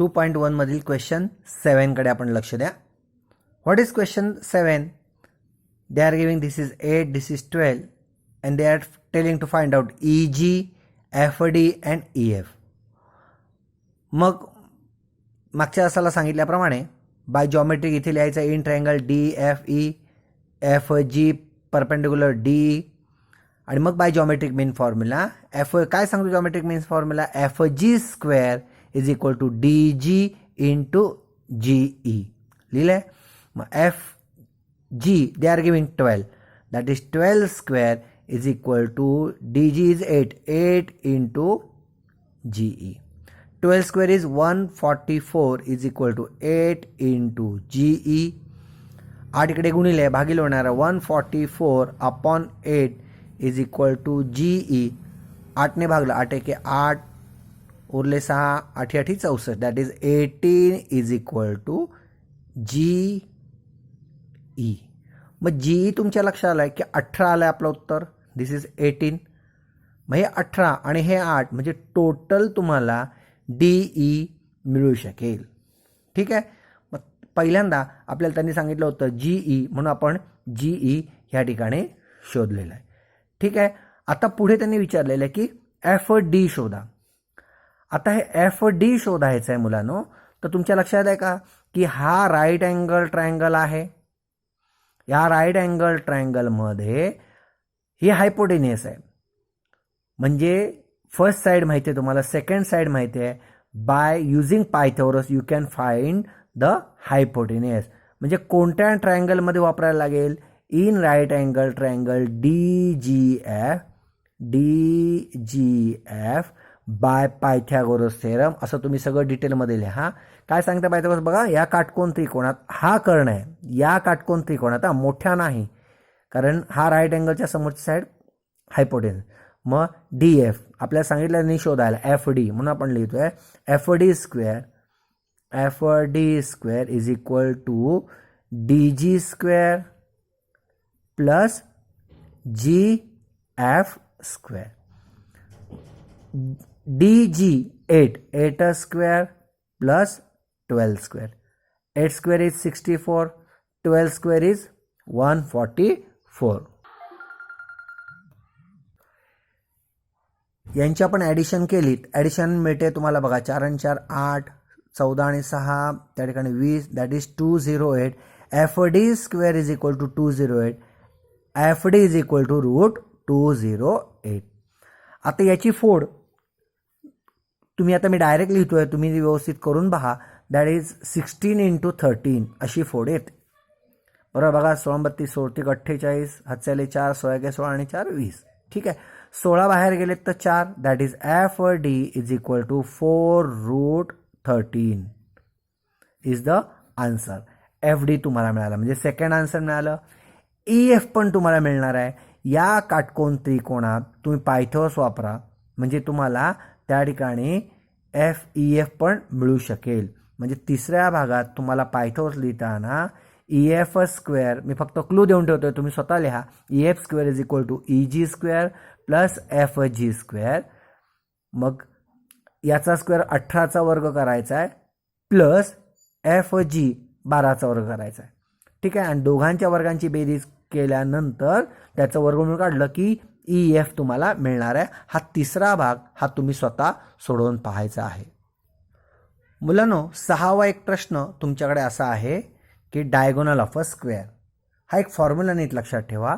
2.1 मधील क्वेश्चन 7 कडे आपण लक्ष द्या. What is question 7? They are giving this is 8, this is 12 and they are telling to find out EG, FD and EF. मग मागच्या तासाला सांगितल्याप्रमाणे बाय जॉमेट्रिक इथे लिहायचं in triangle DFE, FG perpendicular DE आणि मग बाय जॉमेट्रिक मीन फॉर्म्युला काय सांगतो geometric mean formula FG square is equal to DG into GE लिहिलंय. मग FG they are giving 12 that is 12 square is equal to DG is 8 into GE. 12 square is 144 is equal to 8 into GE. 8 इकडे गुणिले भागिले होणार 144 upon 8 is equal to GE. 8 ने भागलं 8 एके 8 उरले 6 8 8 64 that is 18 is equal to GE. मग GE तुमच्या लक्षात आलं की 18 आलं आपलं उत्तर. दिस इज 18. मग हे 18 आणि हे 8 म्हणजे टोटल तुम्हाला DE मिळू शकेल. ठीक आहे. मग पहिल्यांदा आपल्याला त्यांनी सांगितलं होतं GE म्हणून आपण GE ह्या ठिकाणी शोधलेलं आहे. ठीक आहे. आता पुढे त्यांनी विचारलेलं आहे की FD शोधा. आता हे FD शोधायचं आहे मुलांनो. तर तुमच्या लक्षात आहे का की हा राईट अँगल ट्रायंगल आहे. या राईट अँगल ट्रायंगलमध्ये ही हायपोटेनियस आहे. म्हणजे फर्स्ट साईड माहिती आहे तुम्हाला, सेकंड साईड माहिती आहे. By using Pythagoras you can find the hypotenuse. म्हणजे कोणत्या ट्रायंगलमध्ये वापरायला लागेल? In right angle triangle DGF by Pythagoras theorem. असं तुम्ही सगळं डिटेलमध्ये लिहा. काय सांगता पायथागोरस बघा, या काटकोन त्रिकोणात हा कर्ण आहे. या काटकोन त्रिकोणात मोठ्या नाही कारण हा राईट अँगलच्या समोरची साईड हायपोटेन्स. मग DF आपल्याला सांगितलं नाही शोधायला FD म्हणून आपण लिहितोय FD square is equal to DG square plus GF square. DG 8 square plus 12 square. 8 square is 64, 12 square is 144. यांची आपण ॲडिशन केलीत, ॲडिशन मिळते तुम्हाला बघा 4 आणि 4 8, 14 आणि 6 त्या ठिकाणी 20 that is 208. FD square is equal to 208. FD is equal to root 208. आता याची फोड तुम्ही आता मी डायरेक्ट लिहितोय, तुम्ही व्यवस्थित करून पहा. दॅट इज 16 इंटू 13 अशी फोड येते. बरोबर बघा 16 32 16 48 हातच्याले 4 16 16 आणि 4 20. ठीक आहे. 16 बाहेर गेलेत तर 4 that is FD is equal to 4 root 13 is the answer. FD तुम्हाला मिळाला म्हणजे सेकंड आन्सर मिळालं. EF पण तुम्हाला मिळणार आहे. या काटकोन त्रिकोणात तुम्ही पायथागोरस वापरा म्हणजे तुम्हाला त्या ठिकाणी FEF पण मिळू शकेल. म्हणजे तिसऱ्या भागात तुम्हाला पायथागोरस लिहिताना EF स्क्वेअर, मी फक्त क्लू देऊन ठेवतोय तुम्ही स्वतः लिहा. EF square is equal to EG square plus FG square. मग याचा स्क्वेअर 18चा वर्ग करायचा आहे प्लस FG 12चा वर्ग करायचा आहे. ठीक आहे. आणि दोघांच्या वर्गांची बेरीज केल्यानंतर त्याचं वर्गमूळ काढलं की EF तुम्हाला मिळणार आहे. हा तिसरा भाग हा तुम्ही स्वतः सोडवून पाहायचा आहे. मुलांनो 6वा एक प्रश्न तुमच्याकडे असा आहे की डायगोनल ऑफ अ स्क्वेअर. हा एक फॉर्म्युला नीट लक्षात ठेवा.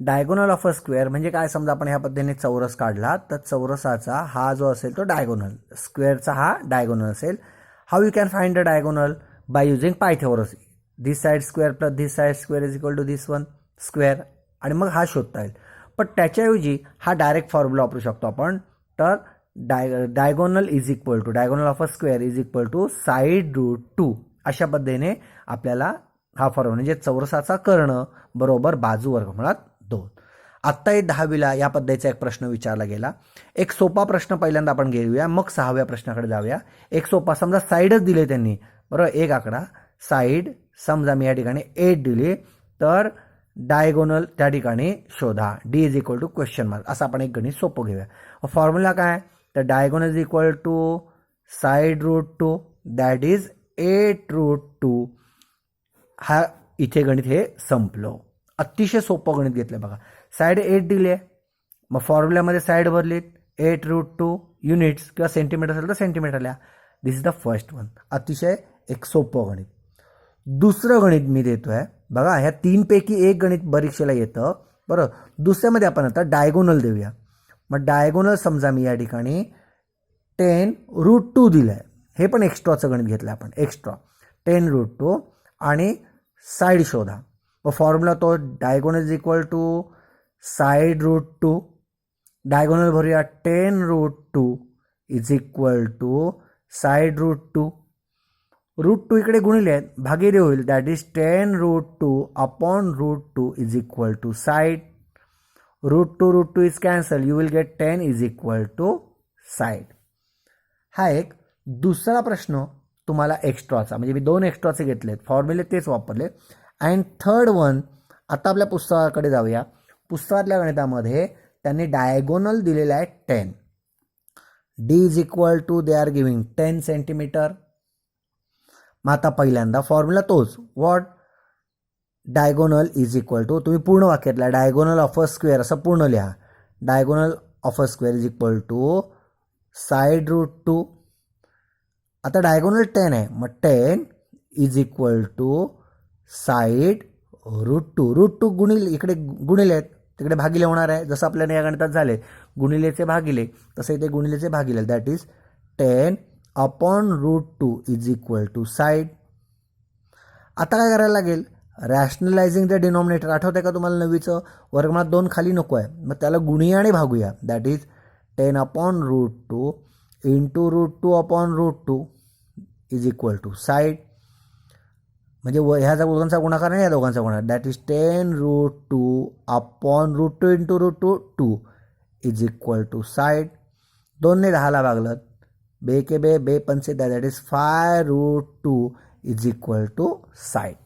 डायगोनल ऑफ अ स्क्वेअर म्हणजे काय, समजा आपण ह्या पद्धतीने चौरस काढला तर चौरसाचा हा जो असेल तो डायगोनल, स्क्वेअरचा हा डायगोनल असेल. How you can find the diagonal? By using Pythagoras. This side square plus this side square is equal to this one square आणि मग हा शोधता येईल. पण त्याच्याऐवजी हा डायरेक्ट फॉर्म्युला वापरू शकतो आपण. तर diagonal is equal to diagonal of a square is equal to side root 2 अशा पद्धतीने आपल्याला हा फॉर्म्युला म्हणजे चौरसाचा कर्ण बरोबर बाजू वर्गमुळात 2. आत्ता 10वीला या पद्धतीचा एक प्रश्न विचारला गेला. एक सोपा प्रश्न पहिल्यांदा आपण घेऊया मग 6व्या प्रश्नाकडे जाऊया. एक सोपा, समजा साईडच दिले त्यांनी बरोबर, एक आकडा साईड समजा मी या ठिकाणी 8 दिली तर डायगोनल त्या ठिकाणी शोधा. D is equal to question mark. असं आपण एक गणित सोपं घेऊया. फॉर्म्युला काय तर diagonal is equal to side root 2 that is 8√2. हा इथे गणित हे संपलं. अतिशय सोपं गणित घेतलं बघा. साईड 8 दिली आहे, मग फॉर्म्युल्यामध्ये साईड भरलीत 8√2 युनिट्स किंवा सेंटीमीटर असेल तर सेंटीमीटर लिहा. दिस इज द फर्स्ट वन. अतिशय एक सोपं गणित. दुसरं गणित मी देतोय बघा. ह्या तीनपैकी एक गणित परीक्षेला येतं बरं. दुसऱ्यामध्ये आपण आता डायगोनल देऊया. मग डायगोनल समजा मी या ठिकाणी 10√2 दिलं आहे. हे पण एक्स्ट्राचं गणित घेतलं आपण. एक्स्ट्रा 10√2 आणि साईड शोधा. व फॉर्म्युला तो diagonal is equal to side root two. Diagonal भरूया 10√2 इज इक्वल टू साईड√2. √2 इकडे गुणिले आहेत, भागिले होईल. That is 10√2 upon √2 is equal to side. √2 is cancel. You will get 10 is equal to side. हा एक दुसरा प्रश्न तुम्हाला एक्स्ट्राचा, म्हणजे मी 2 एक्स्ट्राचे घेतलेत, फॉर्म्युले तेच वापरले. अँड थर्ड वन, आता आपल्या पुस्तकाकडे जाऊया. पुस्तकातल्या गणितामध्ये त्यांनी डायगोनल दिलेला आहे 10. D is equal to they are giving 10 centimetre. मग आता पहिल्यांदा फॉर्म्युला तोच. What? Diagonal is equal to, तुम्ही पूर्ण वाक्यातला डायगोनल ऑफ अ स्क्वेअर असं पूर्ण लिहा. Diagonal of a square is equal to side root two. आता डायगोनल 10 आहे, मग 10 इज इक्वल टू साईड√2. √2 गुणिले, इकडे गुणिले आहेत, तिकडे भागिले होणार आहे. जसं आपल्याला या गणितात झाले गुणिलेचे भागिले, तसं इथे गुणिलेचे भागिले. That is 10 upon √2 is equal to side. आता काय करायला लागेल? Rationalising the denominator. आठवतं का तुम्हाला 9वीचं? वर्गमुळात 2 खाली नको आहे, मग त्याला गुणियाने भागूया. That is 10 upon √2 into √2 upon √2 is equal to side. म्हणजे ह्या दोघांचा गुणाकार आणि या दोघांचा गुणाकार. That is 10√2 upon √2 into √2 2 is equal to side. 2 ने 10ला भागलं, बे के बे, बे पंचे that is 5√2 is equal to side.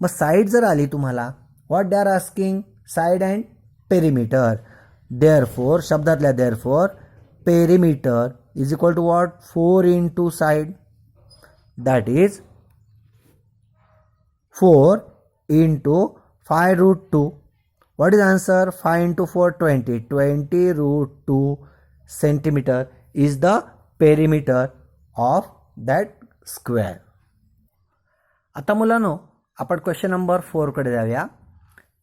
मग साईड जर आली तुम्हाला, what they are asking? Side and perimeter. Therefore, शब्दातल्या therefore perimeter is equal to what? 4 into side. That is 4 into 5√2. What is answer? 5 into 4 20. 20√2 centimetre is the perimeter of that square. आता मुलांनो, आपण question number 4 कडे जाऊया.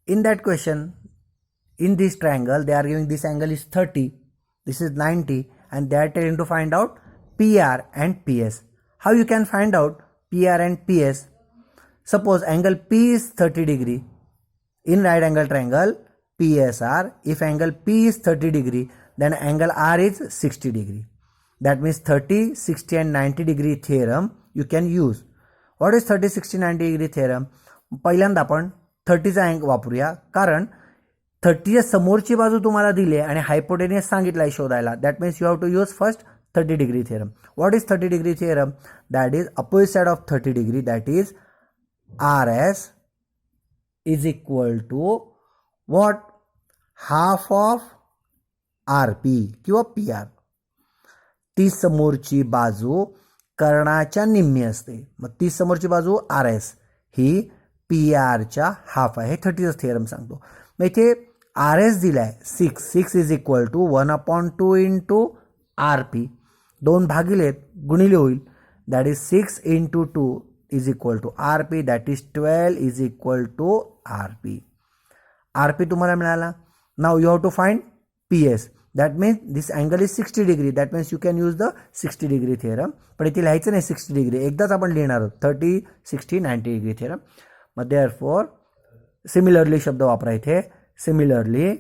In that question, in this triangle they are giving this angle is 30, this is 90, and they are telling to find out PR and PS. How you can find out PR and PS? Suppose angle P is 30 degree in right angle triangle PSR. If angle P is 30 degree, then angle R is 60 degree. That means 30, 60 and 90 degree theorem you can use. What is 30, 60, 90 degree theorem? पहिल्यांदा आपण 30चा angle वापरूया, कारण 30च्या समोरची बाजू तुम्हाला दिली आहे आणि हायपोटेनियस सांगितलं आहे शोधायला. That means you have to use first 30 degree theorem. What is 30 degree theorem? That is opposite side of 30 degree. That is RS is equal to what? Half of RP किंवा PR. ती समोरची बाजू कर्णाच्या निम्मी असते. मग ती समोरची बाजू RS ही PRच्या हाफ आहे. 30चं थिअरम सांगतो. मग इथे RS दिलाय 6. 6 is equal to 1/2 into RP. 2 भागिलेत, गुणिले होईल. That is 6 into 2 is equal to RP. That is 12 is equal to RP. RP तुम्हाला मिळाला. Now you have to find PS. That means this angle is 60 degree. That means you can use the 60 degree theorem. पण इथे लिहायचं नाही 60 degree, एकदाच आपण लिहिणार आहोत 30, 60, 90 डिग्री थिअरम. मग देअरफॉर सिमिलरली शब्द वापरा इथे. Similarly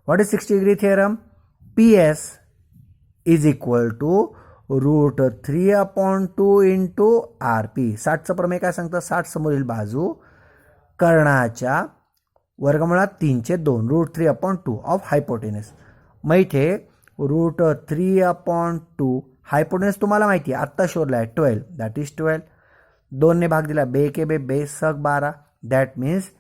what is 60 degree theorem? PS is equal to √3/2 into RP. 60चं प्रमेय काय सांगतं? 60 समोरील बाजू कर्णाच्या वर्गमुळात 3/2 √3/2 ऑफ हायपोटेनस. मग इथे √3/2 हायपोटेनस तुम्हाला माहिती आहे, आत्ता शोधला आहे 12. That is 12. 2 ने भाग दिला, बे के बे, बे सग 12. That means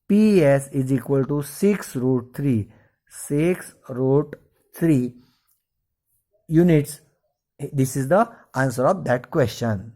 PS is equal to 6√3 units This is the answer of that question.